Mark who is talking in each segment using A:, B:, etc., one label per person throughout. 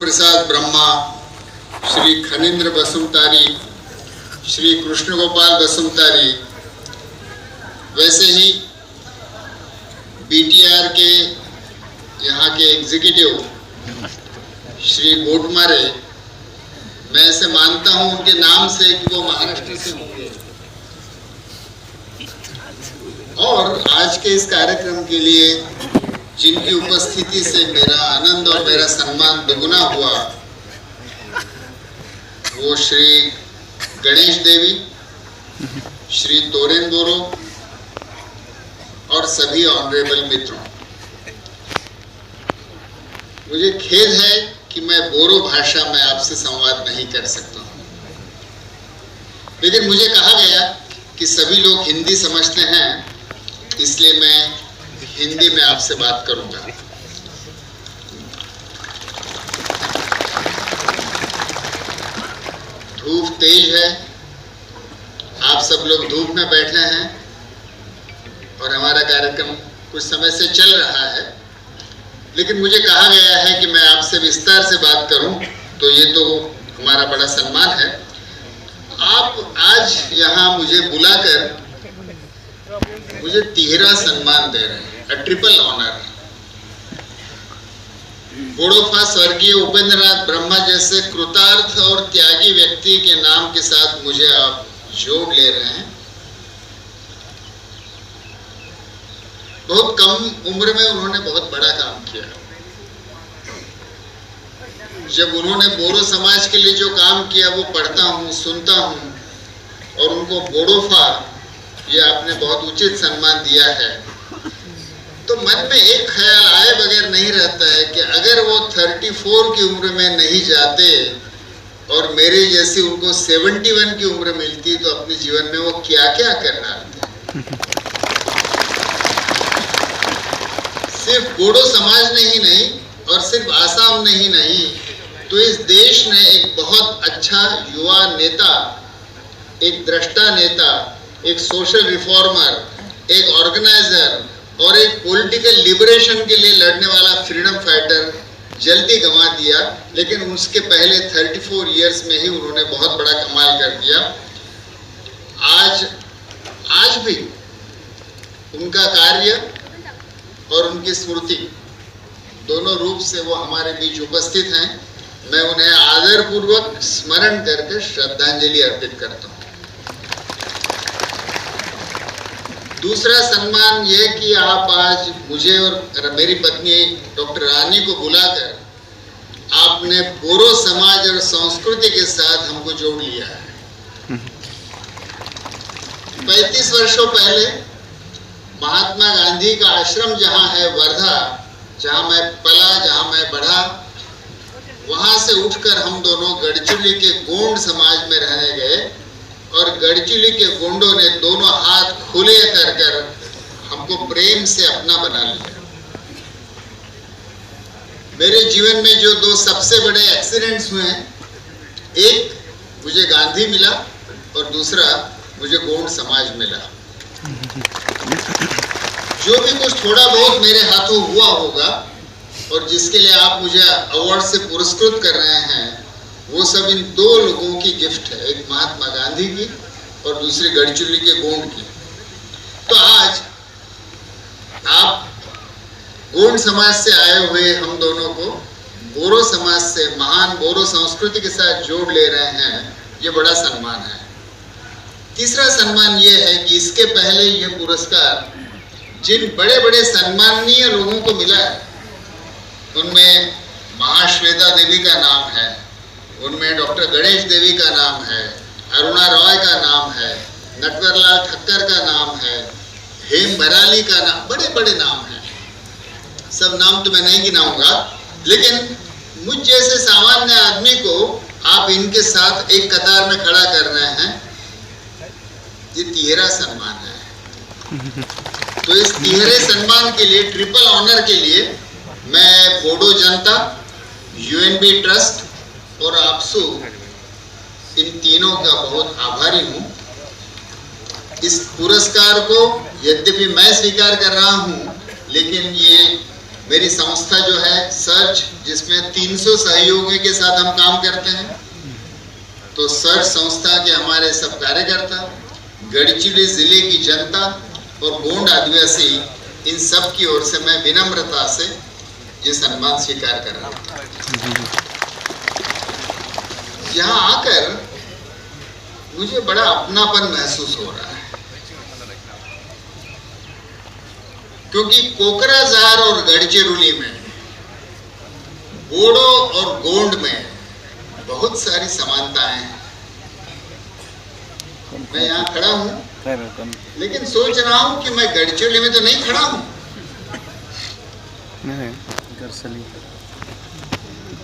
A: प्रसाद ब्रह्मा, श्री खनीन्द्र बसुमतारी, श्री कृष्ण गोपाल बसुमतारी, वैसे ही बीटीआर के यहाँ के एग्जीक्यूटिव श्री गोटमारे, मैं ऐसे मानता हूँ उनके नाम से कि वो महाराष्ट्र से होंगे। और आज के इस कार्यक्रम के लिए जिनकी उपस्थिति से मेरा आनंद और मेरा सम्मान दुगुना हुआ, वो श्री गणेश देवी, श्री तोरेन बोरो और सभी ऑनरेबल मित्रों। मुझे खेद है कि मैं बोरो भाषा में आपसे संवाद नहीं कर सकता हूँ, लेकिन मुझे कहा गया कि सभी लोग हिंदी समझते हैं, इसलिए मैं हिंदी में आपसे बात करूंगा। धूप तेज है, आप सब लोग धूप में बैठे हैं और हमारा कार्यक्रम कुछ समय से चल रहा है, लेकिन मुझे कहा गया है कि मैं आपसे विस्तार से बात करूं, तो ये तो हमारा बड़ा सम्मान है। आप आज यहाँ मुझे बुलाकर मुझे तिहरा सम्मान दे रहे हैं, ट्रिपल ऑनर। बोडोफा स्वर्गीय उपेंद्रनाथ ब्रह्मा जैसे कृतार्थ और त्यागी व्यक्ति के नाम के साथ मुझे आप जोड़ ले रहे हैं। बहुत कम उम्र में उन्होंने बहुत बड़ा काम किया। जब उन्होंने बोडो समाज के लिए जो काम किया वो पढ़ता हूँ, सुनता हूँ, और उनको बोडोफा ये आपने बहुत उचित सम्मान दिया है, तो मन में एक ख्याल आए बगैर नहीं रहता है कि अगर वो 34 की उम्र में नहीं जाते और मेरे जैसी उनको 71 की उम्र मिलती, तो अपने जीवन में वो क्या क्या कर डालते। सिर्फ बोडो समाज ने ही नहीं और सिर्फ आसाम ने ही नहीं, तो इस देश ने एक बहुत अच्छा युवा नेता, एक दृष्टा नेता, एक सोशल रिफॉर्मर, एक ऑर्गेनाइजर और एक पॉलिटिकल लिबरेशन के लिए लड़ने वाला फ्रीडम फाइटर जल्दी गंवा दिया। लेकिन उसके पहले 34 इयर्स में ही उन्होंने बहुत बड़ा कमाल कर दिया। आज भी उनका कार्य और उनकी स्मृति दोनों रूप से वो हमारे बीच उपस्थित हैं। मैं उन्हें आदरपूर्वक स्मरण करके श्रद्धांजलि अर्पित करता हूँ। दूसरा सम्मान यह कि आप आज मुझे और मेरी पत्नी डॉक्टर रानी को बुलाकर आपने बोरो समाज और संस्कृति के साथ हमको जोड़ लिया है। 35 वर्षों पहले महात्मा गांधी का आश्रम जहाँ है वर्धा, जहाँ मैं पला, जहाँ मैं बढ़ा, वहाँ से उठकर हम दोनों गढ़चिली के गोंड समाज में रहने गए और गढ़चिली के गोंडों ने दोनों हाथ खुले कर हमको प्रेम से अपना बना लिया। मेरे जीवन में जो दो सबसे बड़े एक्सीडेंट्स हुए, एक मुझे गांधी मिला और दूसरा मुझे गोंड समाज मिला। जो भी कुछ थोड़ा बहुत मेरे हाथों हुआ होगा और जिसके लिए आप मुझे अवार्ड से पुरस्कृत कर रहे हैं, वो सब इन दो लोगों की गिफ्ट है, एक महात्मा गांधी की और दूसरी गढ़चिली के गोंड की। तो आज आप गोंड समाज से आए हुए हम दोनों को बोरो समाज से, महान बोरो संस्कृति के साथ जोड़ ले रहे हैं, ये बड़ा सम्मान है। तीसरा सम्मान ये है कि इसके पहले ये पुरस्कार जिन बड़े बड़े सम्माननीय लोगों को मिला है, उनमें महाश्वेता देवी का नाम है, उनमें डॉक्टर गणेश देवी का नाम है, अरुणा रॉय का नाम है, नटवरलाल ठक्कर का नाम है, हेम भराली का नाम, बड़े बड़े नाम हैं। सब नाम तो मैं नहीं गिनाऊंगा, लेकिन मुझ जैसे सामान्य आदमी को आप इनके साथ एक कतार में खड़ा कर रहे हैं, ये तिहरा सम्मान है। तो इस तिहरे सम्मान के लिए, ट्रिपल ऑनर के लिए, मैं बोडो जनता, यूएनबी ट्रस्ट और आपसू, इन तीनों का बहुत आभारी हूँ। इस पुरस्कार को यद्यपि मैं स्वीकार कर रहा हूँ, लेकिन ये मेरी संस्था जो है सर्च, जिसमें 300 सहयोगियों के साथ हम काम करते हैं, तो सर्च संस्था के हमारे सब कार्यकर्ता, गढ़चिरौली जिले की जनता और गोंड आदिवासी, इन सब की ओर से मैं विनम्रता से ये सम्मान स्वीकार कर रहा हूँ। यहाँ आकर मुझे बड़ा अपनापन महसूस हो रहा है, क्योंकि कोकराझार और गढ़चिरौली में, बोडो और गोंड में बहुत सारी समानताएं हैं। मैं यहाँ खड़ा हूँ, लेकिन सोच रहा हूँ कि मैं गढ़चिरौली में तो नहीं खड़ा हूँ।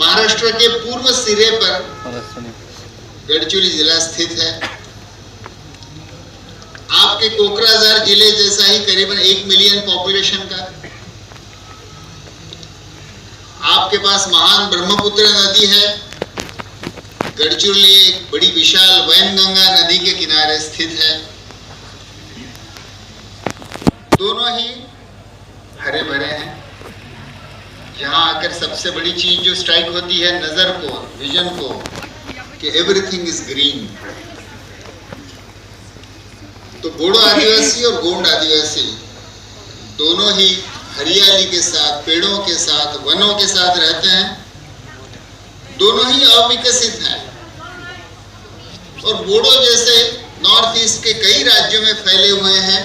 A: महाराष्ट्र के पूर्व सिरे पर गढ़चिरौली जिला स्थित है। आपके कोकराझार जिले जैसा ही करीबन 1 मिलियन पॉपुलेशन का। आपके पास महान ब्रह्मपुत्र नदी है। गढ़चिरौली एक बड़ी विशाल वैनगंगा नदी के किनारे स्थित है। दोनों ही हरे भरे हैं। यहाँ आकर सबसे बड़ी चीज जो स्ट्राइक होती है नजर को, विजन को, कि एवरीथिंग इज ग्रीन। तो बोडो आदिवासी और गोंड आदिवासी दोनों ही हरियाली के साथ, पेड़ों के साथ, वनों के साथ रहते हैं। दोनों ही अविकसित हैं। और बोडो जैसे नॉर्थ ईस्ट के कई राज्यों में फैले हुए हैं,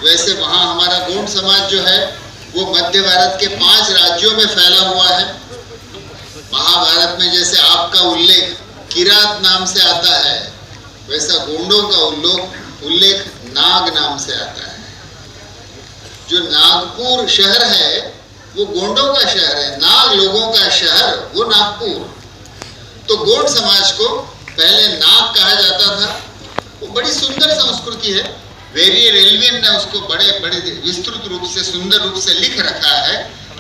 A: वैसे वहाँ हमारा गोंड समाज जो है वो मध्य भारत के 5 राज्यों में फैला हुआ है। महाभारत में जैसे आपका उल्लेख किरात नाम से आता है, वैसा गोंडों का उल्लेख नाग नाम से आता है। जो नागपुर शहर है वो गोंडों का शहर है, नाग लोगों का शहर वो नागपुर। तो गोंड समाज को पहले नाग कहा जाता था। वो बड़ी सुंदर संस्कृति है। वेरियर एल्विन ने उसको बड़े बड़े विस्तृत रूप से, सुंदर रूप से लिख रखा है।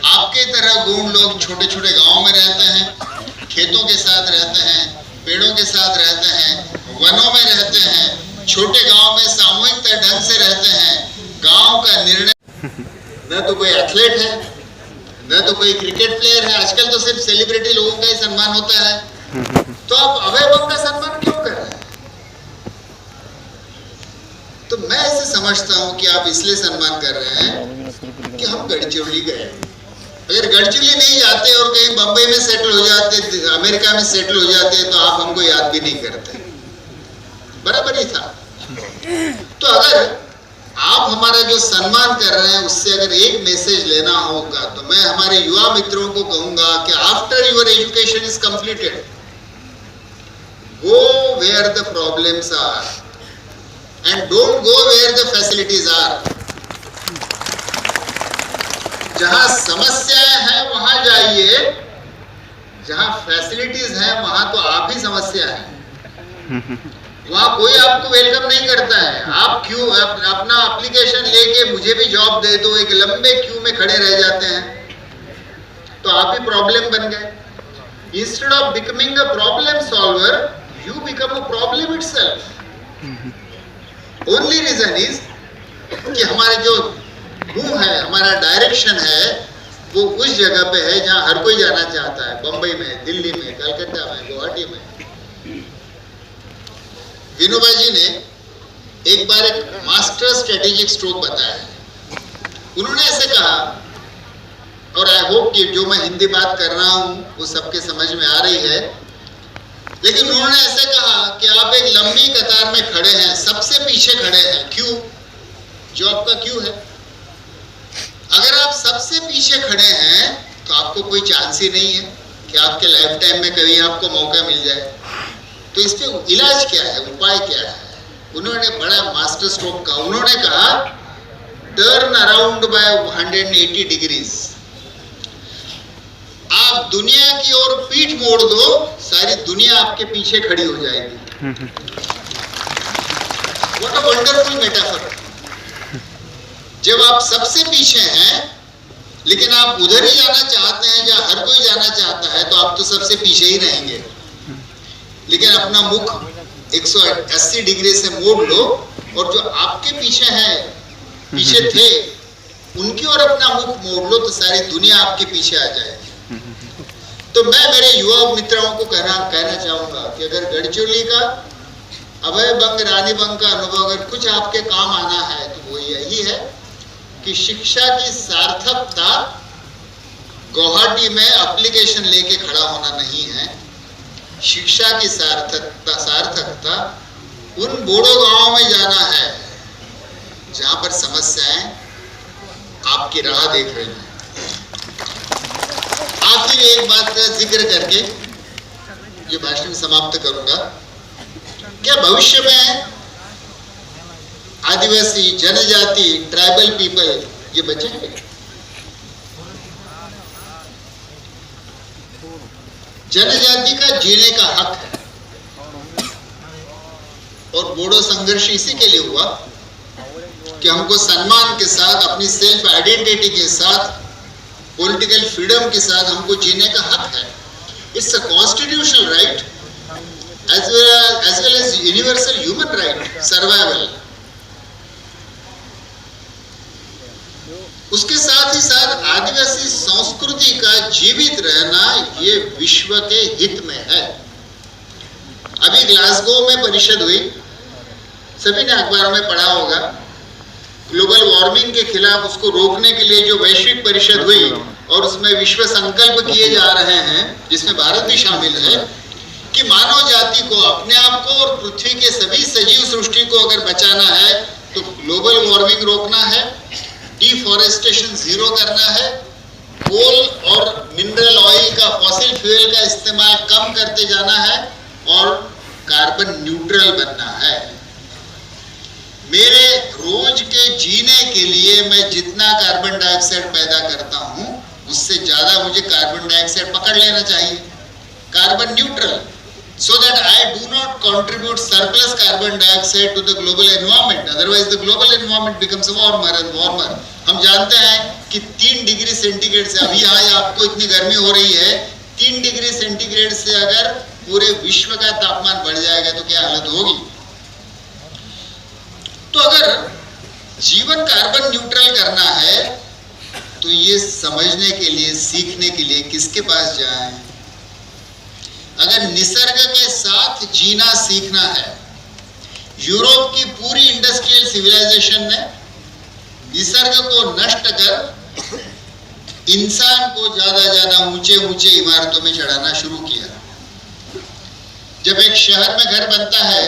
A: आपके तरह गोंड लोग छोटे छोटे गांवों में रहते हैं, खेतों के साथ रहते हैं, पेड़ों के साथ रहते हैं, वनों में रहते हैं, छोटे गांव में सामूहिक ढंग से रहते हैं। गांव का निर्णय, न तो कोई एथलीट है, न तो कोई क्रिकेट प्लेयर है। आजकल तो सिर्फ सेलिब्रिटी लोगों का ही सम्मान होता है। तो आप अवयवों का सम्मान क्यों कर रहे हैं? तो मैं ऐसे समझता हूं कि आप इसलिए सम्मान कर रहे हैं कि हम गढ़चिरौली गए। अगर गढ़चिरौली नहीं जाते और कहीं बंबई में सेटल हो जाते, अमेरिका में सेटल हो जाते, तो आप हमको याद भी नहीं करते। बराबर ही था। तो अगर आप हमारा जो सम्मान कर रहे हैं उससे अगर एक मैसेज लेना होगा, तो मैं हमारे युवा मित्रों को कहूंगा कि after your education is completed, go where the problems are and don't go where the facilities are. जहां समस्याएं हैं वहां जाइए, जहां फैसिलिटीज हैं वहां तो आप ही समस्या है। वहां कोई आपको वेलकम नहीं करता है। आप क्यों अपना एप्लीकेशन लेके मुझे भी जॉब दे दो, एक लंबे क्यू में खड़े रह जाते हैं, तो आप ही प्रॉब्लम बन गए। Instead of becoming a problem solver, you become a problem itself. Only reason is कि हमारे जो मुंह है, हमारा डायरेक्शन है, वो उस जगह पे है जहां हर कोई जाना चाहता है। बंबई में, दिल्ली में, कलकत्ता में, गुवाहाटी में। विनोबा जी ने एक बार एक मास्टर स्ट्रेटेजिक स्ट्रोक बताया है। उन्होंने ऐसे कहा, और आई होप कि जो मैं हिंदी बात कर रहा हूं वो सबके समझ में आ रही है, लेकिन उन्होंने ऐसे कहा कि आप एक लंबी कतार में खड़े हैं, सबसे पीछे खड़े हैं। क्यों? जॉब का क्यों है। अगर आप सबसे पीछे खड़े हैं तो आपको कोई चांस ही नहीं है कि आपके लाइफ टाइम में कभी आपको मौका मिल जाए। तो इस पे इलाज क्या है, उपाय क्या है? उन्होंने बड़ा मास्टर स्ट्रोक कहा। उन्होंने कहा, टर्न अराउंड बाय 180 डिग्रीज। आप दुनिया की ओर पीठ मोड़ दो, सारी दुनिया आपके पीछे खड़ी हो जाएगी। What a wonderful metaphor. जब आप सबसे पीछे हैं, लेकिन आप उधर ही जाना चाहते हैं जहां हर कोई जाना चाहता है, तो आप तो सबसे पीछे ही रहेंगे। लेकिन अपना मुख 180 डिग्री से मोड़ लो, और जो आपके पीछे हैं, पीछे थे, उनकी ओर अपना मुख मोड़ लो तो सारी दुनिया आपके पीछे आ जाएगी। तो मैं मेरे युवा मित्रों को कहना चाहूंगा कि अगर गढ़चिरौली का अभय बंग रानी बंग का अनुभव अगर कुछ आपके काम आना है तो वो यही है कि शिक्षा की सार्थकता गुवाहाटी में एप्लीकेशन लेके खड़ा होना नहीं है। शिक्षा की सार्थकता उन बोड़ो गांवों में जाना है जहां पर समस्याएं आपकी राह देख रही हैं। आखिर एक बात का जिक्र करके ये भाषण समाप्त करूंगा। क्या भविष्य में आदिवासी, जनजाति, ट्राइबल पीपल ये बचेंगे? जनजाति का जीने का हक है और बोडो संघर्ष इसी के लिए हुआ कि हमको सम्मान के साथ, अपनी सेल्फ आइडेंटिटी के साथ, पॉलिटिकल फ्रीडम के साथ हमको जीने का हक है। It's a constitutional right as well as universal human right, survival। उसके साथ ही साथ आदिवासी संस्कृति का जीवित रहना ये विश्व के हित में है। अभी ग्लासगो में परिषद हुई, सभी ने अखबारों में पढ़ा होगा। ग्लोबल वार्मिंग के खिलाफ उसको रोकने के लिए जो वैश्विक परिषद हुई और उसमें विश्व संकल्प किए जा रहे हैं, जिसमें भारत भी शामिल है, कि मानव जाति को, अपने आप को और पृथ्वी के सभी सजीव सृष्टि को अगर बचाना है तो ग्लोबल वार्मिंग रोकना है, डिफॉरेस्टेशन जीरो करना है, कोल और मिनरल ऑयल का, फॉसिल फ्यूल का इस्तेमाल कम करते जाना है और कार्बन न्यूट्रल बनना है। मेरे रोज के जीने के लिए मैं जितना कार्बन डाइऑक्साइड पैदा करता हूं उससे ज्यादा मुझे कार्बन डाइऑक्साइड पकड़ लेना चाहिए, carbon neutral, so that I do not contribute surplus carbon dioxide to the global environment, otherwise the global environment becomes warmer and warmer। हम जानते हैं कि 3 डिग्री सेंटीग्रेड से, अभी यहाँ आपको इतनी गर्मी हो रही है, 3 डिग्री सेंटीग्रेड से अगर पूरे विश्व का तापमान बढ़ जाएगा तो क्या हालत होगी। तो अगर जीवन कार्बन न्यूट्रल करना है तो ये समझने के लिए, सीखने के लिए किसके पास जाएं? अगर निसर्ग के साथ जीना सीखना है, यूरोप की पूरी इंडस्ट्रियल सिविलाइजेशन ने निसर्ग को नष्ट कर इंसान को ज्यादा ऊंचे ऊंचे इमारतों में चढ़ाना शुरू किया। जब एक शहर में घर बनता है,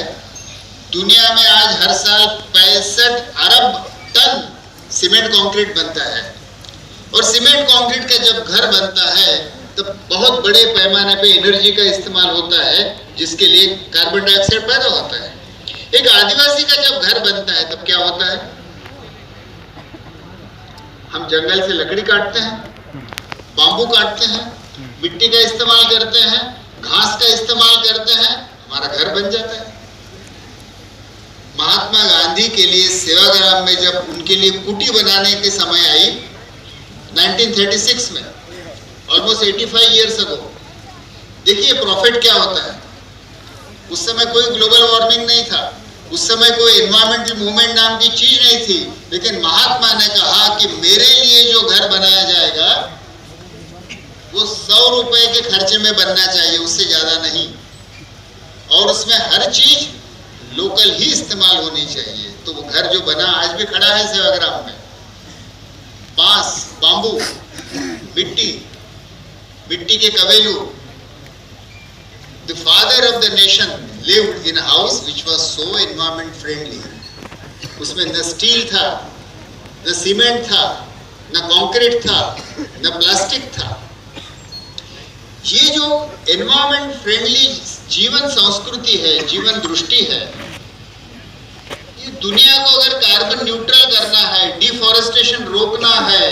A: दुनिया में आज हर साल 65 अरब टन सीमेंट कंक्रीट बनता है, और सीमेंट कंक्रीट का जब घर बनता है तो बहुत बड़े पैमाने पे एनर्जी का इस्तेमाल होता है, जिसके लिए कार्बन डाइऑक्साइड पैदा होता है। एक आदिवासी का जब घर बनता है तब क्या होता है? हम जंगल से लकड़ी काटते हैं, बांबू काटते हैं, मिट्टी का इस्तेमाल करते हैं, घास का इस्तेमाल करते हैं, हमारा घर बन जाता है। महात्मा गांधी के लिए सेवाग्राम में जब उनके लिए कुटी बनाने के समय आई 1936 में, ऑलमोस्ट 85 ईयर्स अगो, देखिए प्रॉफिट क्या होता है। उस समय कोई ग्लोबल वार्मिंग नहीं था, उस समय कोई एनवायरमेंटल मूवमेंट नाम की चीज नहीं थी, लेकिन महात्मा ने कहा कि मेरे लिए जो घर बनाया जाएगा वो 100 रुपए के खर्चे में बनना चाहिए, उससे ज्यादा नहीं, और उसमें हर चीज लोकल ही इस्तेमाल होनी चाहिए। तो वो घर जो बना आज भी खड़ा है सेवाग्राम में, बांस, बांबू, मिट्टी के कवेलू। The father of the nation lived in a house which was so environment friendly। उसमें न स्टील था, न सीमेंट था, न कंक्रीट था, न प्लास्टिक था। ये जो एनवायरमेंट फ्रेंडली जीवन संस्कृति है, जीवन दृष्टि है, ये दुनिया को अगर कार्बन न्यूट्रल करना है, डिफॉरेस्टेशन रोकना है,